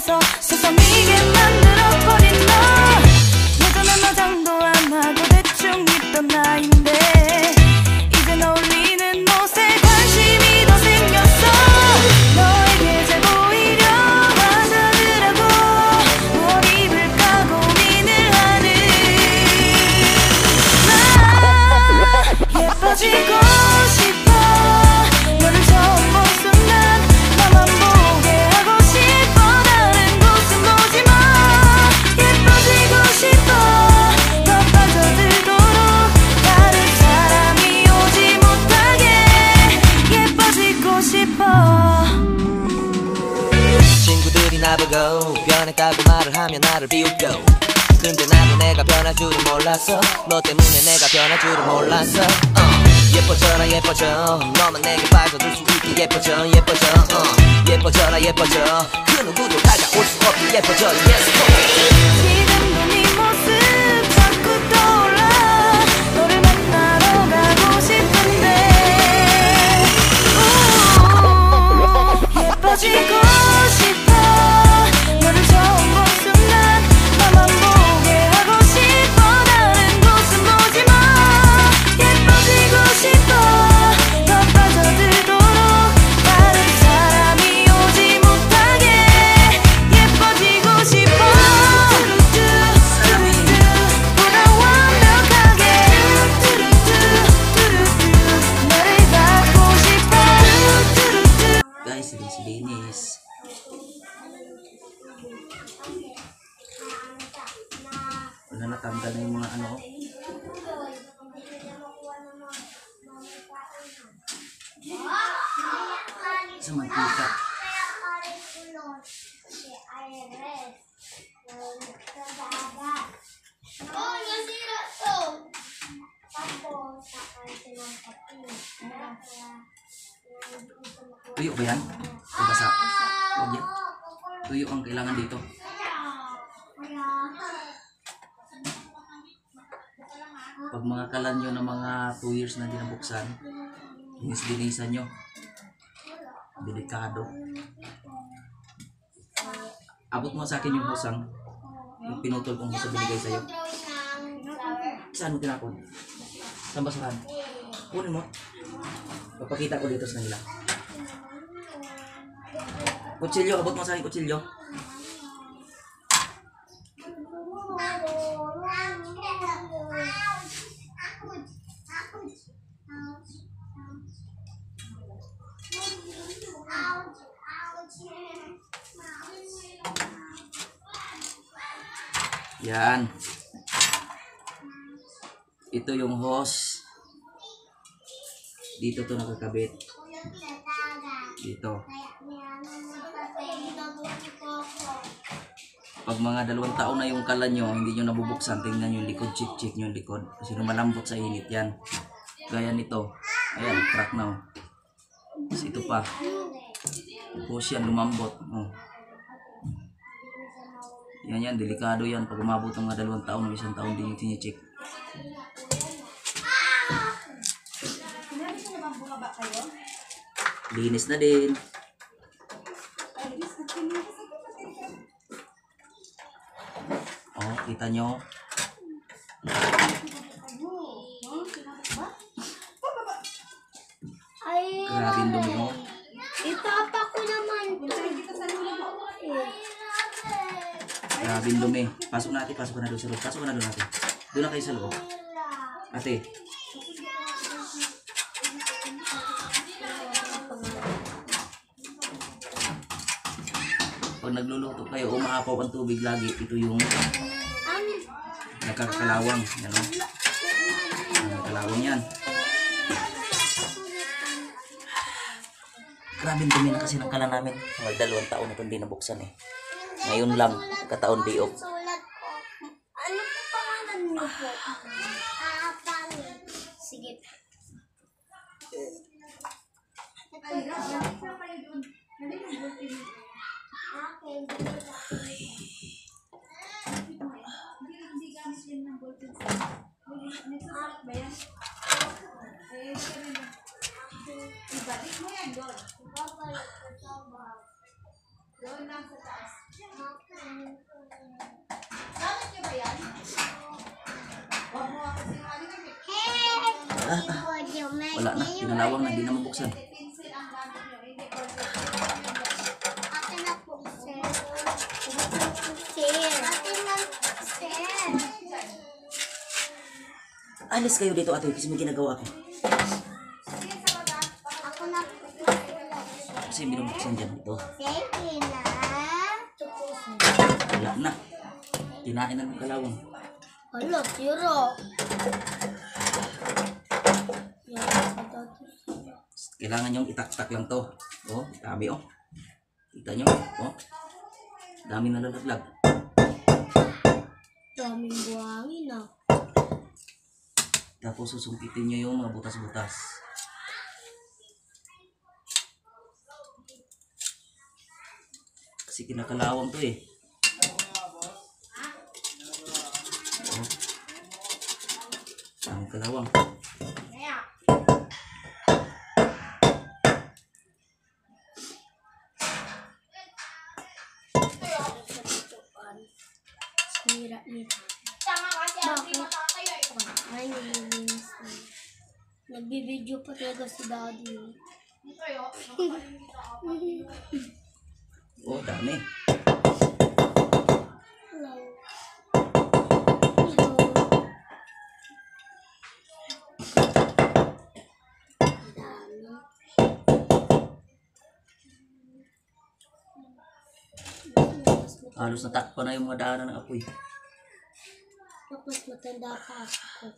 없어 서성이게 만들어버린 너 예전엔 화장도 안 하고 대충 입던 나인데 이젠 어울리는 옷에 관심이 더 생겼어 너에게 잘 보이려 하더라고 뭘 입을까 고민을 하는 나 예뻐지고 싶어 너를 처음 본 순간 나만 보게 하고 싶어 다른 곳은 보지 마 예뻐지고 싶어 더 빠져들도록 다른 사람이 오지 못하게 예뻐지고 싶어 친구들이 나보고 변했다고 말을 하면 나를 비웃고 근데 나도 내가 변할 줄은 몰랐어 너 때문에 내가 변할 줄은 몰랐어 예뻐져라 예뻐져 너만 내게 빠져들 수 있게 예뻐져 예뻐져 예뻐져라 예뻐져 그 누구도 다가올 수 없게 예뻐져 Yes 지금도 네 모습 자꾸 떠올라 너를 만나러 가고 싶은데 예뻐지고 싶어 너를 처음 본 순간 나만 보게 하고 싶어 다른 곳은 보지 마 예뻐지고 싶어 더 빠져들도록 다른 사람이 오지 못하게 예뻐지고 싶어 보다 완벽하게 너를 갖고 싶어 Guys, this is Dennis wala natanggal na yung mga ano sa mantika tuyo ba yan? o basa? Huwag yan tuyo ang kailangan dito pag mga kalan nyo na mga 2 years na hindi nabuksan linis-linisan nyo delikado abot mo sa akin yung husang yung pinutol kong husang binigay sa'yo saan mo tinapon? saan basurahan? kunin mo papakita ko dito sa kanila kutsilyo, abot mo sa akin kutsilyo yan ito yung hose dito to nakakabit dito pag mga 2 taon na yung kalan nyo hindi nyo nabubuksan tingnan yung likod check nyo yung likod kasi malambot sa init yan gaya nito ayan crack na tapos ito pa hose yan lumambot yan delikado yan pag umabot ng mga 2 taon o 1 taon din yung tinicheck linis na din kita nyo grabe yung dumi mo itapa ko naman grabe yung dumi pasok natin pasok ka na doon sa loob pasok ka na doon natin doon na kayo sa loob ate pag nagluluto kayo umaapaw ang tubig lagi ito yung nagkakalawang yan o nagkakalawang yan grabe dumi na kasi ng kalan namin mga 2 taon na ito hindi nabuksan eh ngayon lang kataon day off ano po pangalan niyo po? Sige Ibalik mo yan doon. Doon lang sa taas. Wala na, pinalawang na, hindi na mabuksan. Akin na po, sir. Sir. Akin na, sir. Alis kayo dito ate, kasi may ginagawa ako. Ako na po. Kasi binubuksan dyan ito. Sige na. Wala na. Kinain na ng kalawang. Hala, tira. Kailangan yung itaktak lang to. Oh, dami oh. Kita nyo? Oh. Dami na lalaglag. Daming buhangin ah. Tapos susumpitin nyo yung mga butas-butas. Kasi kinakalawang to eh. Oh. Ang kalawang. Mira, mira. Bakit? Ay, nililinis na. Nagbibideo pa talaga si daddy. Oh, dami. Hello. Hello. Dami. Halos natakpan na yung mga daanan ng apoy. Mas matanda pa ako.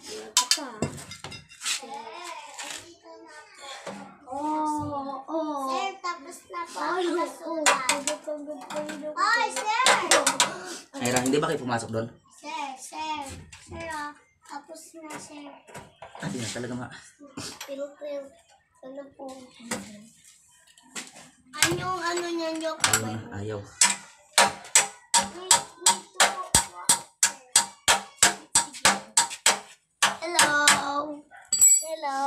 Wala pa. Oh. Sir, tapos na po. Ay, sir! Ayra, hindi ba kayo pumasok doon? Sir, tapos na, sir. Ah, di na talaga Pero, ano po? Ano niyan yung Ayaw na, ayaw. Hello. Hello.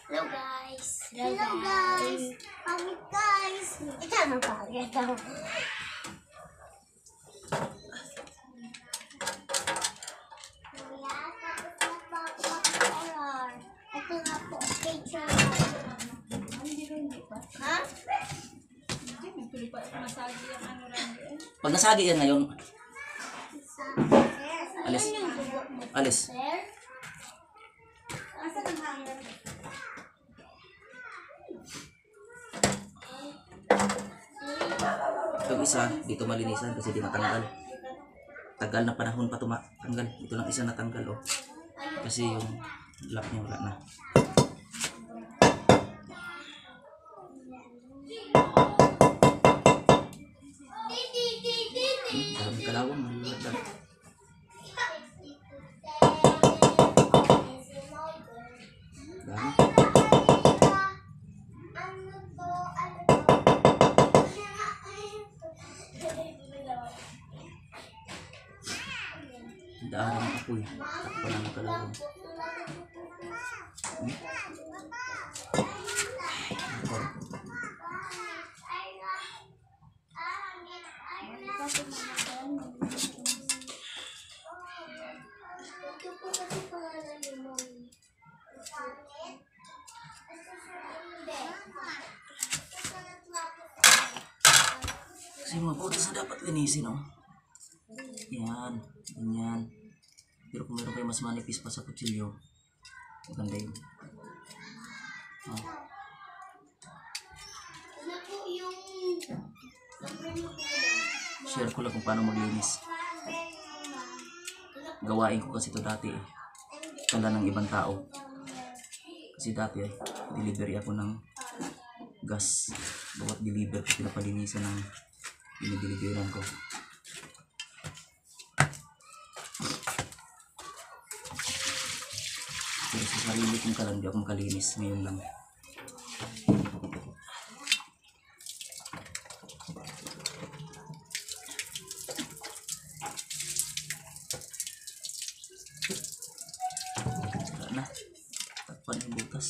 Hello, guys. Hello, guys. Pangit, guys. Ikaw na pangit. Ito nga po, picture. Ha? Pag nasagi yan ngayon, alis. Ayan yung dugo mo, Alis. sir. Asan ang hanger? Yung isa, dito malinisan kasi di natanggal. Tagal na panahon pa tumatanggal. Ito lang isa natanggal oh. Kasi yung lock niya wala na. Dami kalawang, malulagdag. Dami. Daanan ng apoy. Takpan ng kalawang. Kasi mga butas na dapat linisin oh. Yan, ganyan. Pero kung meron kayo mas manipis pa sa kutsilyo, maganda yun. Oh. Share ko lang kung paano maglinis. Gawain ko kasi ito dati eh. Kala ng ibang tao. Kasi dati eh, delivery ako ng gas. Bawat deliver ko pinapalinisan ng dinideliveran ko. Pero sa sarili kong kalang di ako makalinis. Ngayon lang. Wala na. Takpan yung butas.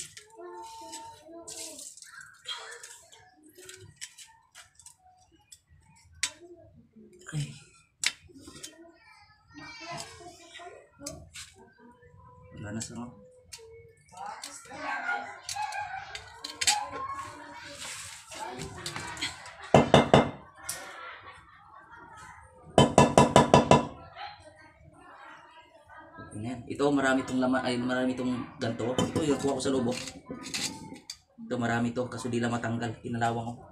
Ay. Wala na sa mga. Ayan. Ito marami tong laman, ay marami tong ganto. Ito yung kuha ko sa loob. Ito marami to, kaso di lang matanggal. Kinalawang ko.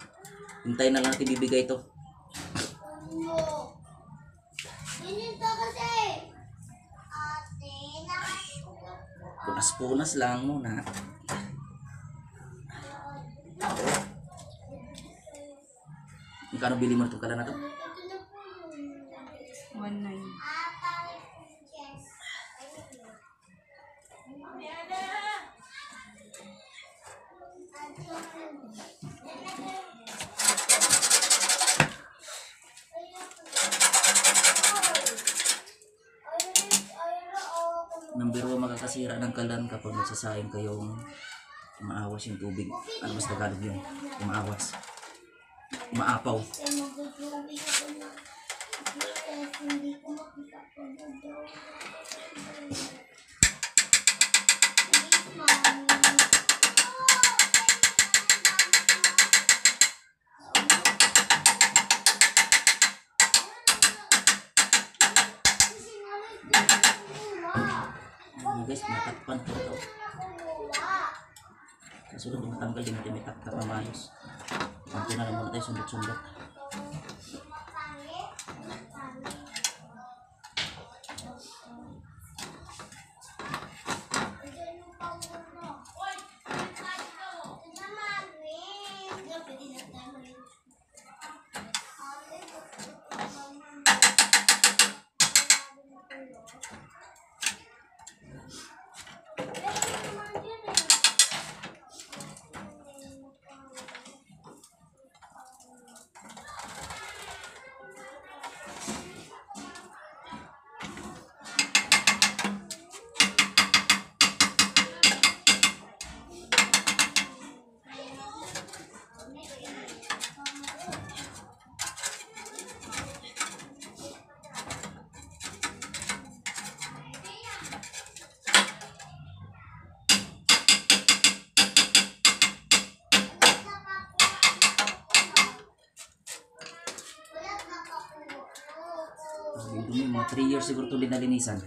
Hintayin na lang natin bibigay ito. Ganito kasi. Ate, Punas-punas lang muna. Magkano bili mo itong kala na to? 1.9. Number 1 makakasira ng kalan kapag nagsasayang kayong umaawas yung tubig. Ano mas Tagalog yun? Umaawas. Umaapaw. hindi ko makita po daw. Guys, matakpan ko ito. Kasunod yung matanggal din natin may taktak na maayos. Panto na lang muna tayo sundot-sundot. Dumi, mga 3 years siguro ito linalinisan.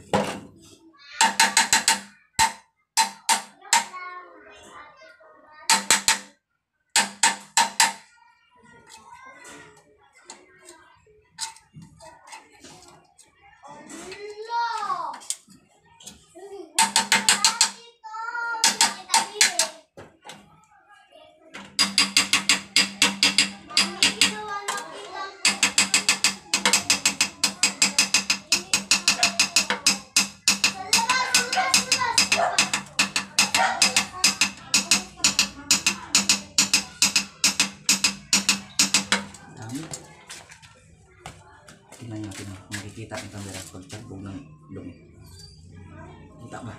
Tingnan natin, makikita ang camera pag tagbog ng dumi. Kita ba?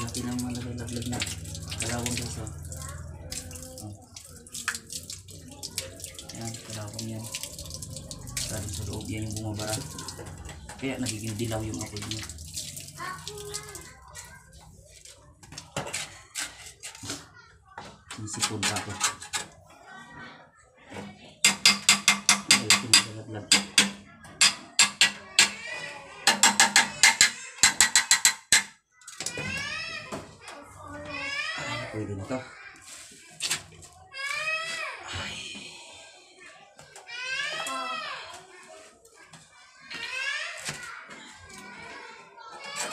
Laki ng malagay-laglag na kalawang guys. Ayan, kalawang yan. Galing sa loob yan yung bumabara. Kaya nagiging dilaw yung apoy niya. Sisipon pa ako. Ay, pinaglalaglag. Pwede na to.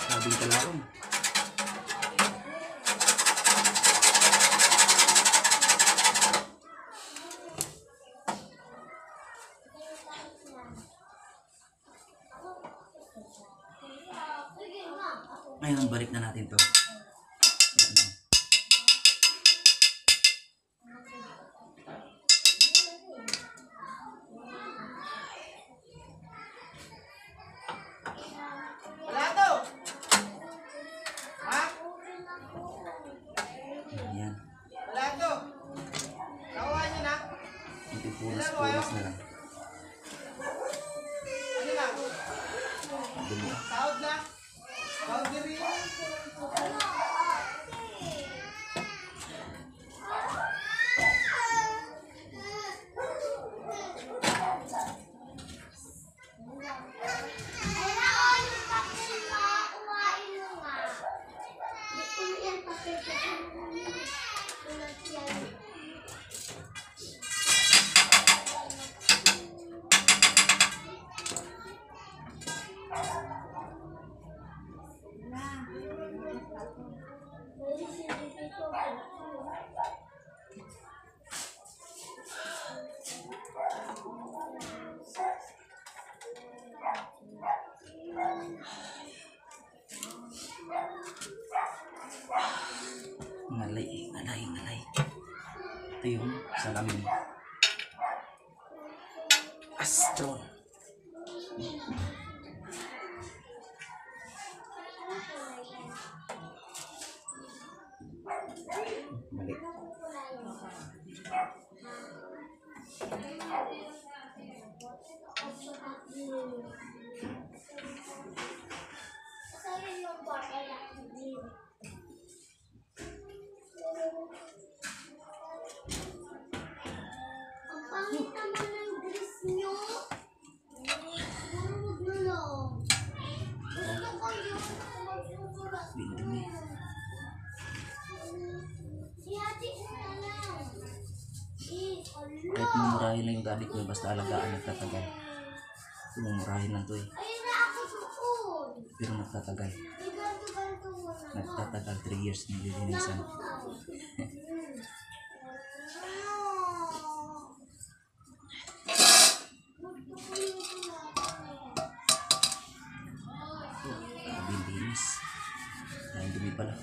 Sabing kalawang. Ngayon, balik na natin to. Ngalay. Ito yung salamin. Astron. Mali. Ang pangit naman ng dress nyo. Huwag na lang. Gusto ko yun. Magsusulat. Bindumi. Si ate na lang. Kahit mumurahin lang yung gabi ko, basta alagaan nagtatagal. Mumurahin lang to eh. Ayun na ako doon. Pero nagtatagal. Iganto-ganto mo na. Nagtatagal 3 years nililinisan. Linis. Dahil dumi pala.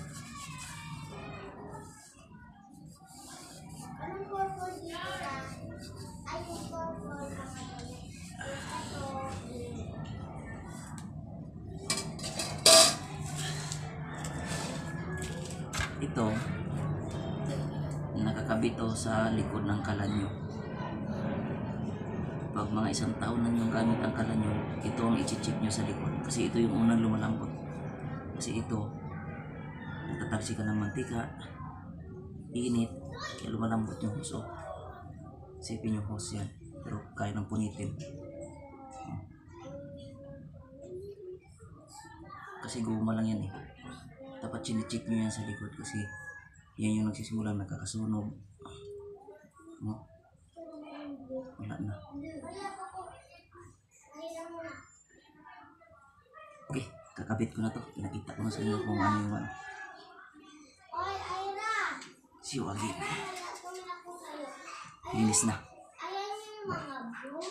Anong purple dito na? Ay, yung purple na kanya. Ito, nakakabit to sa likod ng kalanyo. Pag mga 1 taon na yung gamit ang kalanyo, ito ang i-check nyo sa likod. Kasi ito yung unang lumalambot. Kasi ito, natatalsi ka ng mantika, init, kaya lumalambot yung hose. Sipin yung hose yan, pero kaya ng punitin. Kasi guma lang yan eh. Dapat chine-check nyo yan sa likod kasi yan yung nagsisimulang nagkakasunog. Wala na. Okay, kakabit ko na to. Pinakita ko na sa inyo kung ano yung ano. Oy, Ira! Siwagi. Wala ko na ako sa'yo. Linis na. Ayan yung mga blue.